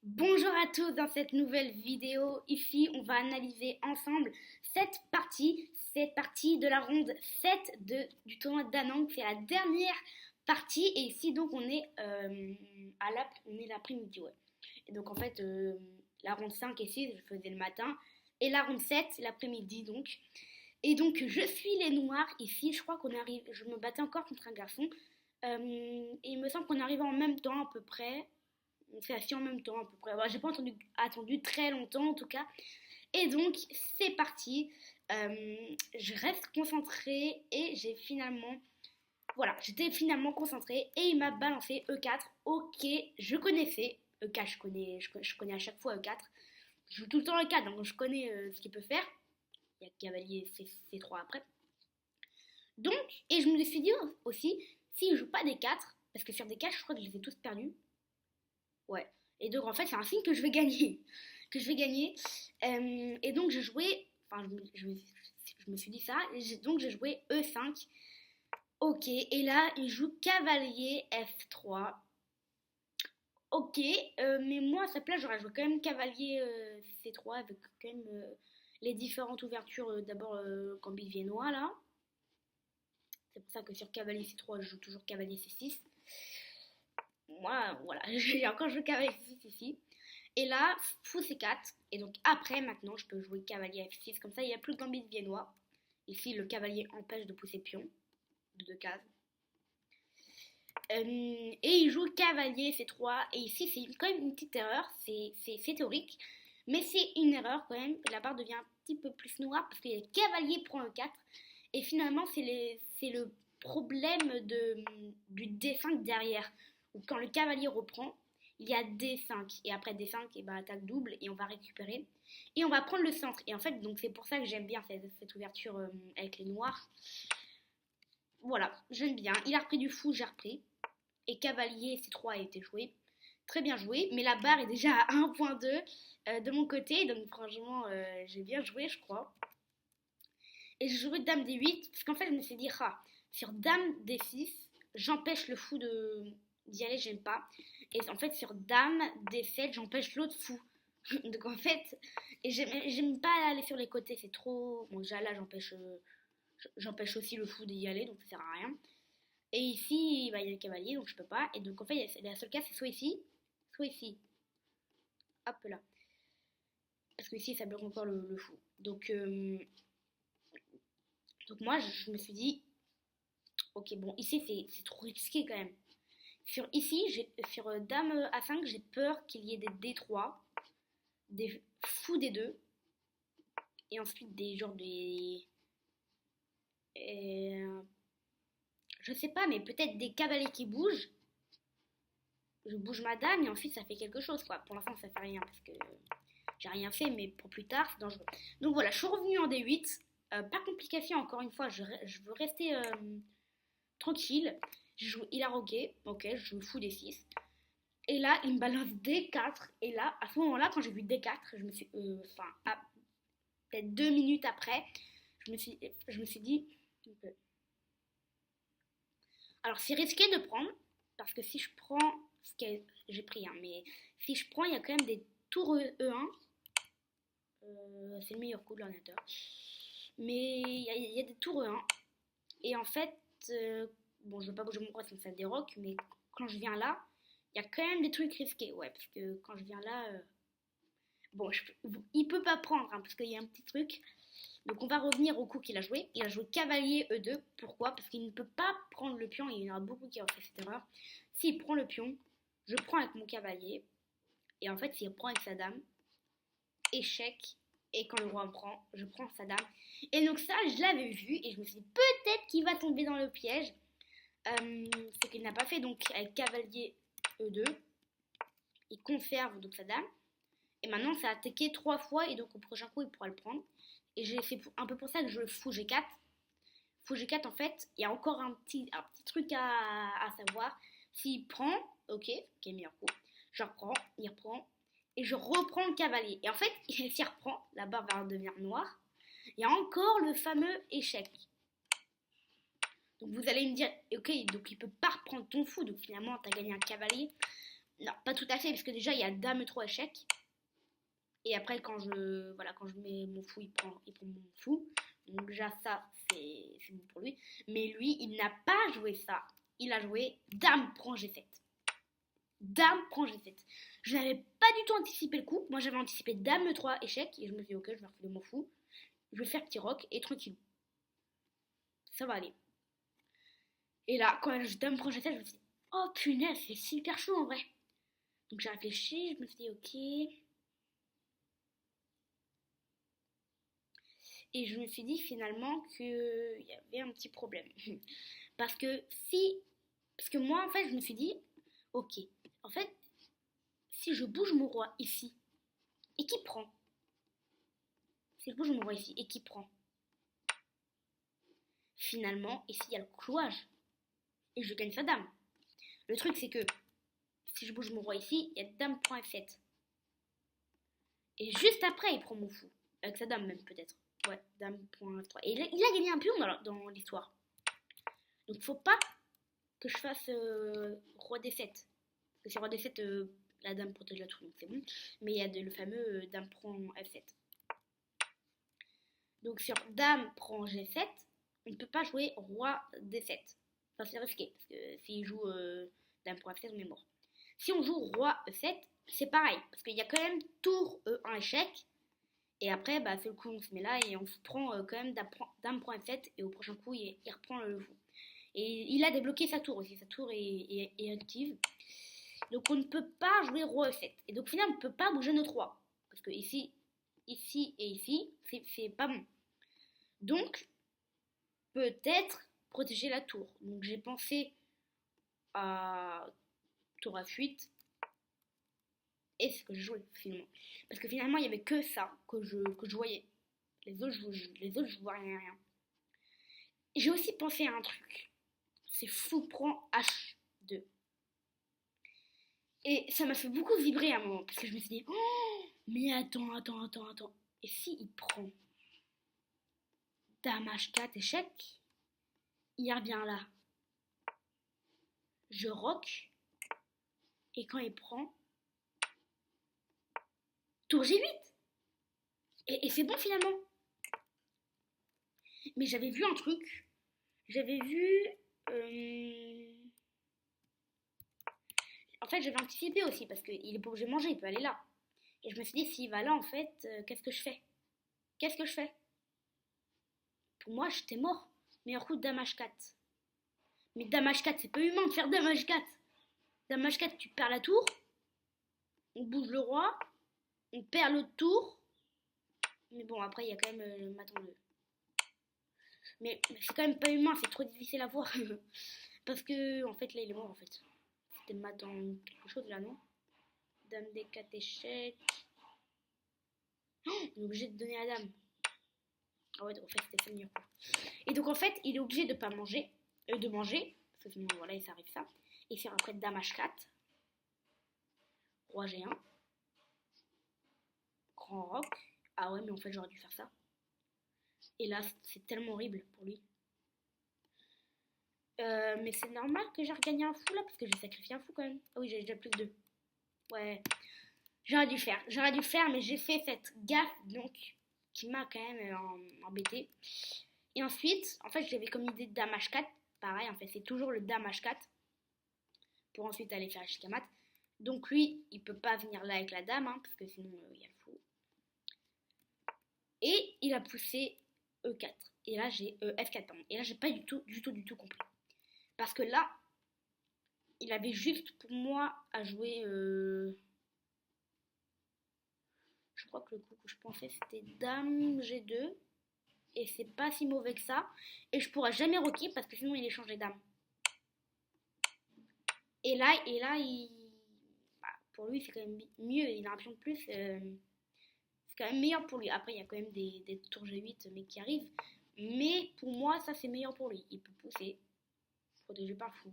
Bonjour à tous, dans cette nouvelle vidéo, ici on va analyser ensemble cette partie de la ronde 7 du tournoi d'Anang. C'est la dernière partie et ici donc on est l'après-midi. Ouais. Et donc en fait la ronde 5 et 6 je faisais le matin et la ronde 7 l'après-midi donc. Et donc je suis les noirs ici, je crois je me battais encore contre un garçon. Et il me semble qu'on arrive en même temps à peu près. On fait assis en même temps à peu près. Voilà, j'ai pas attendu très longtemps en tout cas. Et donc c'est parti. Je reste concentrée et j'étais finalement concentrée et il m'a balancé E4. Ok, je connaissais E4, je connais à chaque fois E4. Je joue tout le temps E4, donc je connais ce qu'il peut faire. Il y a cavalier C3 après. Donc, et je me suis dit aussi, s'il joue pas des 4, parce que sur des 4, je crois que je les ai tous perdus. Ouais. Et donc en fait, c'est un signe que je vais gagner. Que je vais gagner. Et donc je jouais. Enfin, je me suis dit ça. Donc j'ai joué E5. Ok. Et là, il joue cavalier F3. Ok. Mais moi, à sa place, j'aurais joué quand même cavalier C3 avec quand même les différentes ouvertures. D'abord, gambit viennois là. C'est pour ça que sur cavalier C3, je joue toujours cavalier C6. Moi, voilà, j'ai encore joué cavalier C6 ici. Et là, fou C4. Et donc après, maintenant, je peux jouer cavalier F6. Comme ça, il n'y a plus de gambit viennois. Ici, le cavalier empêche de pousser pion de 2 cases. Et il joue cavalier C3. Et ici, c'est quand même une petite erreur. C'est théorique. Mais c'est une erreur quand même. Et la barre devient un petit peu plus noire parce que le cavalier prend E4. Et finalement, c'est le problème du D5 derrière. Où quand le cavalier reprend, il y a D5. Et après D5, et bah, attaque double et on va récupérer. Et on va prendre le centre. Et en fait, donc c'est pour ça que j'aime bien cette ouverture avec les noirs. Voilà, j'aime bien. Il a repris du fou, j'ai repris. Et cavalier C3 a été joué. Très bien joué. Mais la barre est déjà à 1.2 de mon côté. Donc franchement, j'ai bien joué, je crois. Et je jouais dame D8 parce qu'en fait, je me suis dit, sur dame D6, j'empêche le fou d'y aller, j'aime pas. Et en fait, sur dame D7, j'empêche l'autre fou. Donc en fait, et j'aime pas aller sur les côtés, c'est trop. Bon, déjà là, j'empêche aussi le fou d'y aller, donc ça sert à rien. Et ici, bah, il y a le cavalier, donc je peux pas. Et donc en fait, la seule cas, c'est soit ici, soit ici. Hop là. Parce que ici, ça bloque encore le fou. Donc moi, je me suis dit, ok, bon, ici, c'est trop risqué quand même. Sur dame A5, j'ai peur qu'il y ait des D3, des fous D2, et ensuite des genres des. Je sais pas, mais peut-être des cavaliers qui bougent. Je bouge ma dame et ensuite ça fait quelque chose, quoi. Pour l'instant, ça fait rien parce que j'ai rien fait, mais pour plus tard, c'est dangereux. Donc voilà, je suis revenue en D8. Pas complication, encore une fois, je veux rester tranquille. Il a roqué, ok, je joue fou D6. Et là, il me balance D4. Et là, à ce moment-là, quand j'ai vu D4, je me suis. Peut-être 2 minutes après, je me suis dit. Okay. Alors, c'est risqué de prendre, parce que si je prends. J'ai pris, hein, mais si je prends, il y a quand même des tours E1. C'est le meilleur coup de l'ordinateur. Mais il y a des tours E1. Et en fait, bon, je veux pas bouger mon roi sans ça déroque, mais quand je viens là, il y a quand même des trucs risqués. Ouais, parce que quand je viens là. Bon, il peut pas prendre, hein, parce qu'il y a un petit truc. Donc on va revenir au coup qu'il a joué. Il a joué cavalier E2. Pourquoi? Parce qu'il ne peut pas prendre le pion. Et il y en a beaucoup qui ont fait cette erreur. S'il prend le pion, je prends avec mon cavalier. Et en fait, s'il prend avec sa dame, échec. Et quand le roi prend, je prends sa dame. Et donc ça, je l'avais vu. Et je me suis dit, peut-être qu'il va tomber dans le piège. Ce qu'il n'a pas fait. Donc avec cavalier E2, il conserve donc sa dame. Et maintenant, ça a attaqué 3 fois et donc au prochain coup, il pourra le prendre. Et c'est un peu pour ça que je fous G4. Fou G4, en fait, il y a encore un petit truc à savoir. S'il prend, ok, meilleur coup. Je reprends, il reprend. Et je reprends le cavalier. Et en fait, s'il reprend, la barre va devenir noire. Il y a encore le fameux échec. Donc vous allez me dire, ok, donc il peut pas reprendre ton fou. Donc finalement, tu as gagné un cavalier. Non, pas tout à fait, parce que déjà, il y a dame 3 échecs. Et après, quand je mets mon fou, il prend mon fou. Donc déjà, ça, c'est bon pour lui. Mais lui, il n'a pas joué ça. Il a joué dame prend G7. Dame prend G7. Je n'avais pas du tout anticipé le coup. Moi, j'avais anticipé dame 3 échec. Et je me suis dit, ok, je vais refiler mon fou. Je vais faire petit roc et tranquille. Ça va aller. Et là, quand je dame prend G7, je me suis dit, oh punaise, c'est super chaud en vrai. Donc j'ai réfléchi, je me suis dit, ok. Et je me suis dit finalement qu'il y avait un petit problème. Parce que Parce que moi, en fait, je me suis dit, ok, en fait, si je bouge mon roi ici, et qui prend? Si je bouge mon roi ici, et qui prend? Finalement, ici, il y a le clouage. Et je gagne sa dame. Le truc, c'est que si je bouge mon roi ici, il y a dame prend F7. Et juste après, il prend mon fou. Avec sa dame même, peut-être. Ouais, dame prend F3. Et il a gagné un pion dans l'histoire. Donc, faut pas que je fasse roi D7. Parce que c'est roi D7, la dame protège la tour, donc c'est bon. Mais il y a le fameux dame prend F7. Donc sur dame prend G7, on ne peut pas jouer roi D7. Enfin, c'est risqué, parce que s'il joue dame prend F7, on est mort. Si on joue roi E7, c'est pareil, parce qu'il y a quand même tour E1 échec. Et après, bah, c'est le coup, on se met là et on se prend quand même dame prend F7. Et au prochain coup, il reprend le fou. Et il a débloqué sa tour aussi, sa tour est active. Donc on ne peut pas jouer roi E7. Et donc finalement, on ne peut pas bouger notre roi. Parce que ici et ici, c'est pas bon. Donc, peut-être protéger la tour. Donc j'ai pensé à tour à fuite. Et c'est ce que je jouais finalement. Parce que finalement, il n'y avait que ça que je voyais. Les autres, je vois rien. J'ai aussi pensé à un truc. C'est fou prend H2. Et ça m'a fait beaucoup vibrer à un moment. Parce que je me suis dit, oh, mais attends. Et si il prend dame H4 échec, il revient là. Je rock. Et quand il prend, tour G8. Et c'est bon finalement. Mais j'avais vu un truc. J'avais vu... En fait, j'avais anticipé aussi parce qu'il est pas obligé de manger, il peut aller là. Et je me suis dit, s'il va là, en fait, qu'est-ce que je fais? Qu'est-ce que je fais? Pour moi, j'étais mort. Meilleur coup, dame H4. Mais dame H4, c'est pas humain de faire dame H4. Dame H4, tu perds la tour. On bouge le roi. On perd l'autre tour. Mais bon, après, il y a quand même le maton 2. Mais c'est quand même pas humain, c'est trop difficile à voir. Parce que, en fait, là, il est mort, en fait. C'était maton quelque chose, là, non? Dame D4 échec. Oh, il est obligé de donner la dame. Ah ouais, donc en fait, c'était ça le meilleur coup. Et donc, en fait, il est obligé de pas manger. De manger. Parce que sinon, voilà, il s'arrive ça. Et faire après dame H4. Roi G1. Grand roc. Ah ouais, mais en fait, j'aurais dû faire ça. Et là, c'est tellement horrible pour lui. Mais c'est normal que j'ai regagné un fou là, parce que j'ai sacrifié un fou quand même. Ah oui, j'ai déjà plus que 2. Ouais, j'aurais dû faire, mais j'ai fait cette gaffe donc qui m'a quand même embêté. Et ensuite, en fait, j'avais comme idée de dame H4. Pareil, en fait, c'est toujours le dame H4 pour ensuite aller faire H4. Donc lui, il peut pas venir là avec la dame, hein, parce que sinon il y a le fou. Et il a poussé E4. Et là, j'ai F4, pardon. Et là, j'ai pas du tout compris. Parce que là, il avait juste pour moi à jouer. Je crois que le coup que je pensais c'était dame G2. Et c'est pas si mauvais que ça. Et je pourrais jamais rocker parce que sinon il échange les dames. Et là bah, pour lui c'est quand même mieux. Il a un pion de plus. C'est quand même meilleur pour lui. Après il y a quand même des tours G8 mais qui arrivent. Mais pour moi ça c'est meilleur pour lui. Il peut pousser. Protégé par le fou.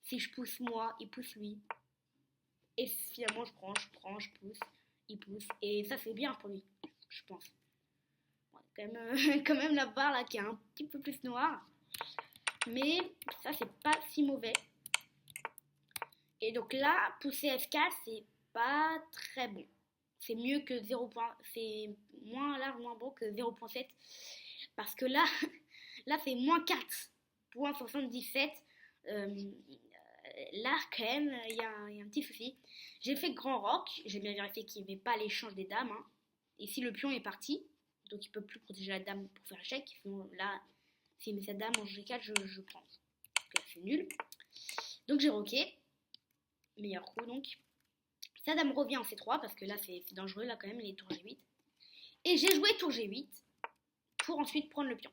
Si je pousse moi, il pousse lui. Et finalement je pousse. Il pousse. Et ça c'est bien pour lui. Je pense. Quand même la barre là qui est un petit peu plus noire. Mais ça c'est pas si mauvais. Et donc là, pousser F4, c'est pas très bon. C'est mieux que 0. C'est moins large, moins bon que 0,7. Parce que là, là c'est moins 4,77. Là, quand même, il y a un petit souci. J'ai fait grand roc. J'ai bien vérifié qu'il n'y avait pas l'échange des dames. Hein. Ici, le pion est parti. Donc, il ne peut plus protéger la dame pour faire l'échec. Sinon, là, s'il met cette dame en G4, je prends. Donc là, c'est nul. Donc, j'ai roqué. Meilleur coup, donc. Sa dame revient en C3 parce que là, c'est dangereux. Là, quand même, il est tour G8. Et j'ai joué tour G8 pour ensuite prendre le pion.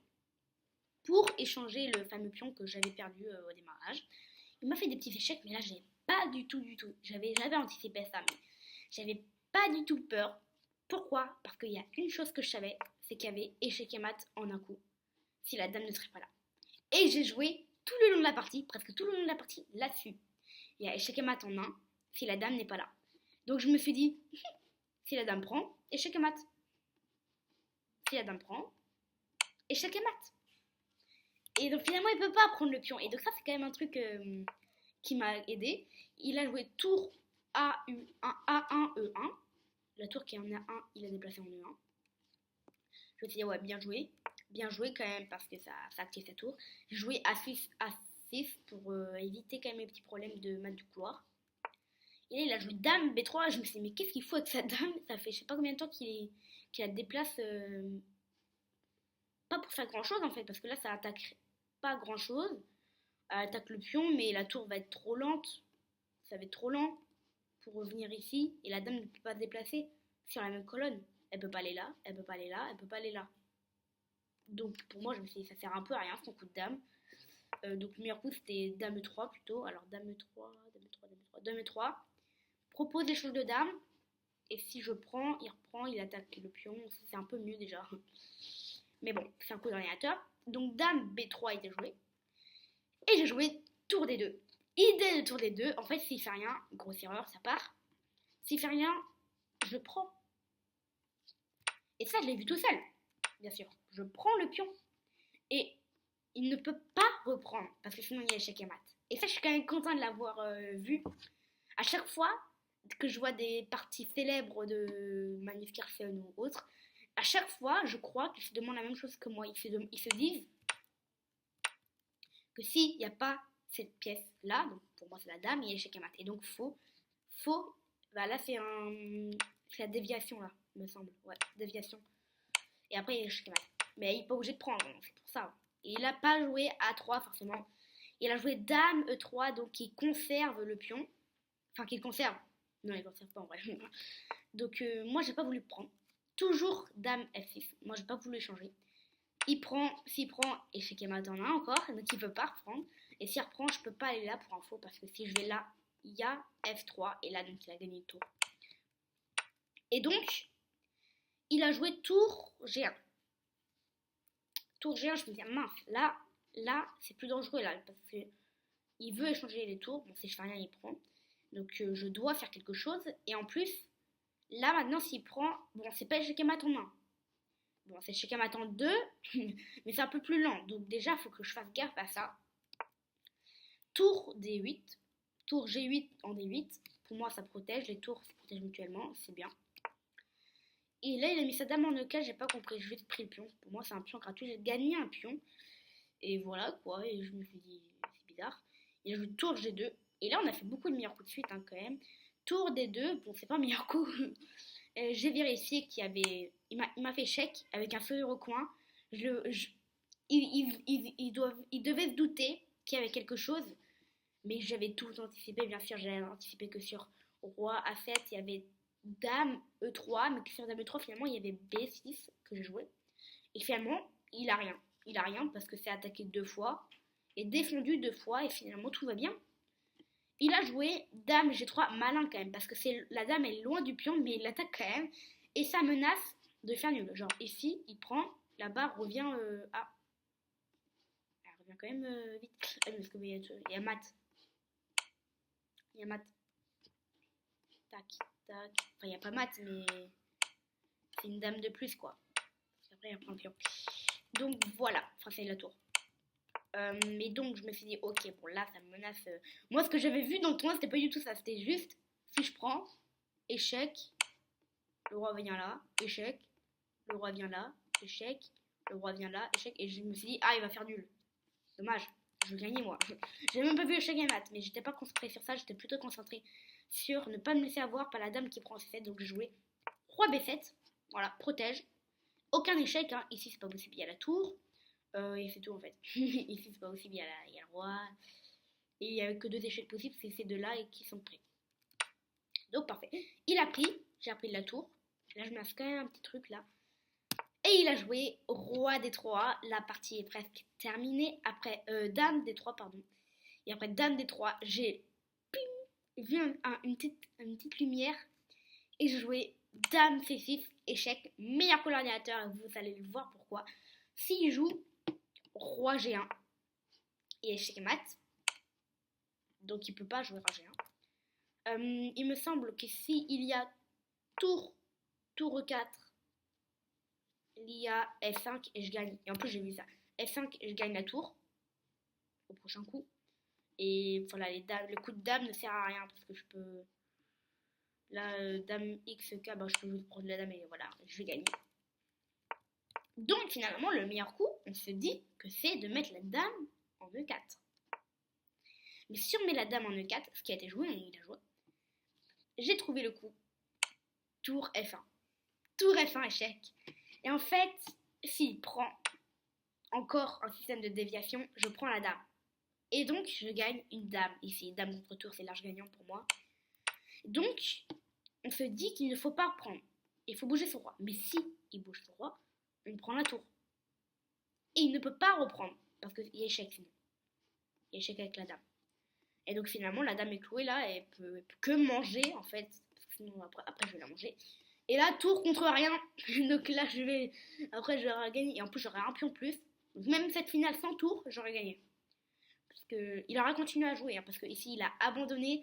Pour échanger le fameux pion que j'avais perdu au démarrage. Il m'a fait des petits échecs, mais là, j'avais pas du tout. J'avais anticipé ça, mais j'avais pas du tout peur. Pourquoi? Parce qu'il y a une chose que je savais, c'est qu'il y avait échec et mat en un coup, si la dame ne serait pas là. Et j'ai joué tout le long de la partie, presque tout le long de la partie, là-dessus. Il y a échec et mat en un, si la dame n'est pas là. Donc je me suis dit, si la dame prend, échec et mat. Si la dame prend, échec et mat. Et donc finalement, il peut pas prendre le pion. Et donc ça, c'est quand même un truc qui m'a aidé. Il a joué tour A1, E1. La tour qui est en A1, il a déplacé en E1. Je me suis dit, ouais, bien joué quand même parce que ça active sa tour. J'ai joué A6 pour éviter quand même les petits problèmes de mat du couloir. Et là, il a joué dame B3. Je me suis dit, mais qu'est-ce qu'il faut avec sa dame? Ça fait je sais pas combien de temps qu'il la déplace. Pas pour faire grand chose en fait, parce que là, ça attaque pas grand chose. Elle attaque le pion, mais la tour va être trop lente. Ça va être trop lent pour revenir ici. Et la dame ne peut pas se déplacer sur la même colonne. Elle peut pas aller là, elle peut pas aller là, elle peut pas aller là. Donc pour moi, je me suis dit, ça sert un peu à rien son coup de dame. Donc le meilleur coup, c'était dame E3 plutôt. Alors dame E3, dame E3, dame E3, dame E3. Propose l'échange de dame. Et si je prends, il reprend, il attaque le pion. C'est un peu mieux déjà. Mais bon, c'est un coup d'ordinateur. Donc dame B3 était joué. Et j'ai joué tour des deux. Idée de tour des deux. En fait, s'il fait rien, grosse erreur, ça part. S'il fait rien, je prends. Et ça, je l'ai vu tout seul, bien sûr. Je prends le pion. Et il ne peut pas reprendre, parce que sinon il y a échec et mat. Et ça, je suis quand même content de l'avoir vu. À chaque fois que je vois des parties célèbres de Magnus Carlsen ou autres, à chaque fois, je crois qu'ils se demandent la même chose que moi. Ils se disent que s'il n'y a pas cette pièce-là, donc pour moi c'est la dame, il y a échec et mat. Et donc bah là c'est la déviation là, me semble. Ouais, déviation. Et après il y a échec et mat. Mais il n'est pas obligé de prendre, c'est pour ça. Et il n'a pas joué A3 forcément. Il a joué dame E3, donc il conserve le pion. Enfin, qu'il conserve. Non, il ne conserve pas en vrai. Donc moi j'ai pas voulu prendre. Toujours dame F6. Moi j'ai pas voulu changer. S'il prend échec et mat en a encore, donc il peut pas reprendre. Et s'il reprend, je peux pas aller là pour info parce que si je vais là, il y a F3 et là donc il a gagné le tour. Et donc, il a joué tour G1. Tour G1, je me dis mince, là c'est plus dangereux là parce que il veut échanger les tours. Bon, si je fais rien, il prend. Donc je dois faire quelque chose. Et en plus, là maintenant, s'il prend, bon, c'est pas échec et mat en 1. Bon, c'est échec et mat en 2, mais c'est un peu plus lent. Donc déjà, il faut que je fasse gaffe à ça. Tour D8, tour G8 en D8. Pour moi, ça protège. Les tours se protègent mutuellement, c'est bien. Et là, il a mis sa dame en E4, j'ai pas compris. Je lui ai pris le pion. Pour moi, c'est un pion gratuit. J'ai gagné un pion. Et voilà quoi. Et je me suis dit, c'est bizarre. Il a joué tour G2. Et là, on a fait beaucoup de meilleurs coups de suite hein, quand même. Tour D2, bon, c'est pas un meilleur coup. J'ai vérifié qu'il y avait. Il m'a fait échec avec un feu au coin. Il devait se douter qu'il y avait quelque chose. Mais j'avais tout anticipé. Bien sûr, j'avais anticipé que sur roi A7, il y avait dame E3. Mais que sur dame E3, finalement, il y avait B6 que j'ai joué. Et finalement, il a rien. Il a rien parce que c'est attaqué 2 fois. Et défendu 2 fois. Et finalement, tout va bien. Il a joué dame G3 malin quand même, parce que la dame est loin du pion, mais il l'attaque quand même. Et ça menace de faire nul. Genre ici, il prend, la barre revient à... Elle revient quand même vite. Parce qu'il y a mat. Il y a mat. Tac, tac. Enfin, il n'y a pas mat, mais c'est une dame de plus, quoi. Après, il reprend le pion. Donc voilà, enfin, c'est la tour. Mais donc, je me suis dit, ok, bon, là, ça me menace. Moi, ce que j'avais vu dans le tournoi, c'était pas du tout ça. C'était juste, si je prends, échec, le roi vient là, échec, le roi vient là, échec, le roi vient là, échec. Et je me suis dit, ah, il va faire nul. Dommage, je gagnais moi. J'avais même pas vu échec et mat, mais j'étais pas concentrée sur ça. J'étais plutôt concentrée sur ne pas me laisser avoir par la dame qui prend C7. Donc, je jouais roi B7. Voilà, protège. Aucun échec, hein. Ici, c'est pas possible, il y a la tour. Et c'est tout en fait. Ici, c'est pas possible, il y a le roi. Et il n'y a que 2 échecs possibles, c'est ces deux-là et qui sont prêts. Donc, parfait. Il a pris, j'ai appris de la tour. Là, je me quand même un petit truc là. Et il a joué roi D3. La partie est presque terminée. Après, dame D3, pardon. Et après, dame D3, j'ai vu une petite lumière. Et je jouais dame C6, échec. Meilleur pour l'ordinateur, vous allez le voir pourquoi. S'il joue roi G1 et échec mat, donc il peut pas jouer roi G1. Il me semble que si il y a tour E4, il y a F5 et je gagne. Et en plus j'ai vu ça. F5 et je gagne la tour au prochain coup. Et voilà, le coup de dame ne sert à rien parce que je peux. Là, dame XK, bah, je peux juste prendre la dame et voilà, je vais gagner. Donc finalement, le meilleur coup, on se dit que c'est de mettre la dame en E4. Mais si on met la dame en E4, ce qui a été joué, il a joué, j'ai trouvé le coup. Tour F1. Tour F1 échec. Et en fait, s'il prend encore un système de déviation, je prends la dame. Et donc, je gagne une dame ici. Dame contre tour, c'est large gagnant pour moi. Donc, on se dit qu'il ne faut pas prendre. Il faut bouger son roi. Mais si il bouge son roi, on prend la tour. Et il ne peut pas reprendre. Parce qu'il y a échec sinon. Il y a échec avec la dame. Et donc finalement, la dame est clouée là. Et elle peut que manger en fait. Parce que sinon, après, je vais la manger. Et là, tour contre rien. Donc là, après, j'aurais gagné. Et en plus, j'aurais un pion plus. Donc même cette finale sans tour, j'aurais gagné. Parce qu'il aura continué à jouer. Hein, parce qu'ici, il a abandonné.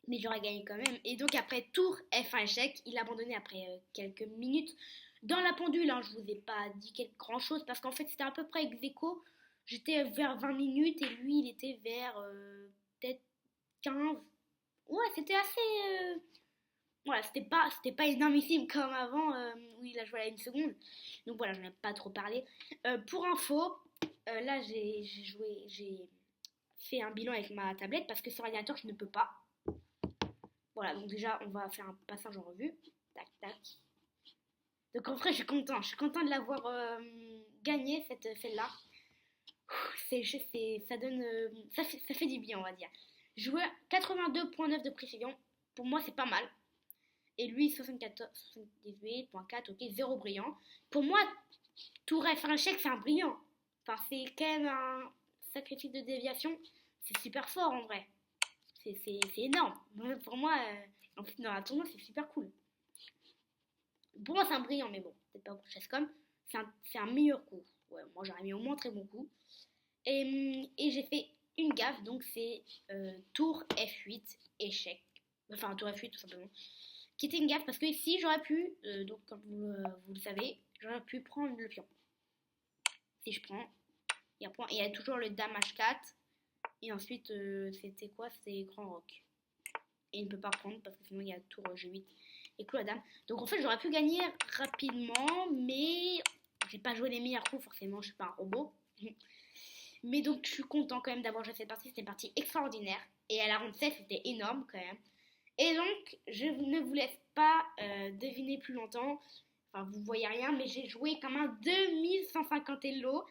Mais j'aurais gagné quand même. Et donc après tour F1 échec, il a abandonné après quelques minutes. Dans la pendule, hein, je vous ai pas dit grand chose parce qu'en fait c'était à peu près ex aequo. J'étais vers 20 minutes et lui il était vers peut-être 15. Ouais, c'était assez. Voilà, c'était pas énormissime comme avant où il a joué à la 1 seconde. Donc voilà, j'en ai pas trop parlé. Pour info, là j'ai fait un bilan avec ma tablette parce que sur ordinateur je ne peux pas. Voilà, donc déjà, on va faire un passage en revue. Tac, tac. Donc en vrai, je suis content de l'avoir gagné, celle-là. Ça donne... ça fait du bien, on va dire. Jouer 82.9 de précision, pour moi, c'est pas mal. Et lui, 78.4, ok, 0 brillant. Pour moi, tour F1 échec, c'est un brillant. Enfin, c'est quand même un sacrifice de déviation. C'est super fort, en vrai. C'est énorme. Pour moi, en fait, dans la tournoi, c'est super cool. Pour moi, c'est un brillant, mais bon, peut-être pas pour Chesscom. C'est un meilleur coup. Ouais, moi, j'aurais mis au moins très bon coup. Et j'ai fait une gaffe, donc c'est tour F8, échec. Enfin, tour F8, tout simplement. Qui était une gaffe parce que ici, j'aurais pu, donc comme vous le savez, j'aurais pu prendre le pion. Si je prends, il y a toujours le dame H4. Et ensuite, c'était quoi? C'est grand roc. Et il ne peut pas prendre parce que sinon il y a tour G8 et clou la dame. Donc en fait, j'aurais pu gagner rapidement, mais j'ai pas joué les meilleurs coups, forcément, je suis pas un robot. Mais donc je suis content quand même d'avoir joué cette partie, c'était une partie extraordinaire. Et à la ronde 7, c'était énorme quand même. Et donc, je ne vous laisse pas deviner plus longtemps. Enfin, vous voyez rien, mais j'ai joué comme un 2150 Elo.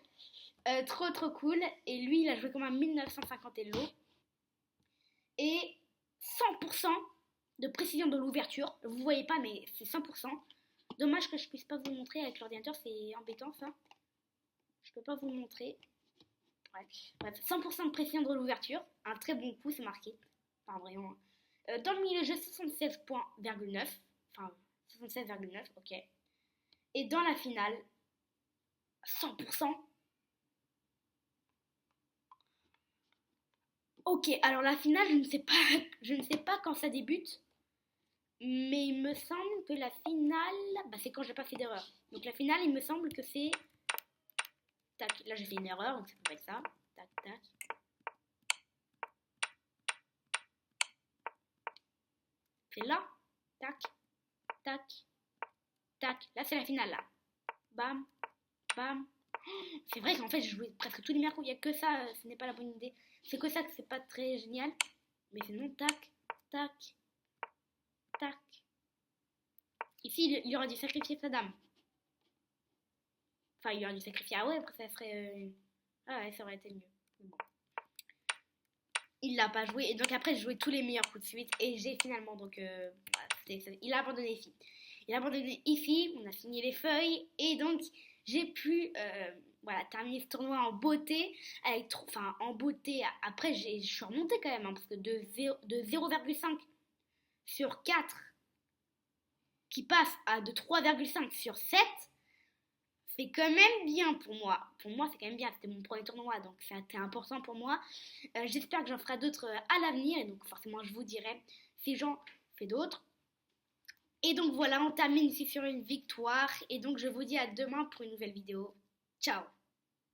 Trop cool. Et lui, il a joué comme un 1950 Elo. Et 100% de précision de l'ouverture. Vous voyez pas, mais c'est 100%. Dommage que je puisse pas vous montrer avec l'ordinateur, c'est embêtant ça. Je peux pas vous le montrer. Bref, 100% de précision de l'ouverture. Un très bon coup, c'est marqué. Enfin, vraiment. Dans le milieu de jeu, 76,9. Enfin, 76,9, ok. Et dans la finale, 100%. Ok, alors la finale, je ne sais pas quand ça débute. Mais il me semble que la finale, c'est quand j'ai pas fait d'erreur. Donc la finale, il me semble que c'est tac. Là, j'ai fait une erreur, donc c'est pas ça. Tac, tac. C'est là. Tac, tac, tac. Là, c'est la finale, là. Bam, bam. C'est vrai qu'en fait, j'ai joué presque tous les mercredis. Il n'y a que ça, ce n'est pas la bonne idée. C'est que ça que c'est pas très génial. Mais sinon, tac, tac, tac. Ici, il aurait dû sacrifier sa dame. Enfin, il aurait dû sacrifier. Ah ouais, après, ça serait. Ah ouais, ça aurait été mieux. Bon. Il l'a pas joué. Et donc, après, j'ai joué tous les meilleurs coups de suite. Et j'ai finalement. Donc, il a abandonné ici. Il a abandonné ici. On a signé les feuilles. Et donc, j'ai pu. Voilà, terminer ce tournoi en beauté. Enfin, en beauté. Après, je suis remontée quand même. Hein, parce que de 0,5 sur 4 qui passe à de 3,5 sur 7, c'est quand même bien pour moi. Pour moi, c'est quand même bien. C'était mon premier tournoi, donc c'était important pour moi. J'espère que j'en ferai d'autres à l'avenir. Et donc, forcément, je vous dirai si j'en fais d'autres. Et donc, voilà, on termine ici sur une victoire. Et donc, je vous dis à demain pour une nouvelle vidéo. Ciao!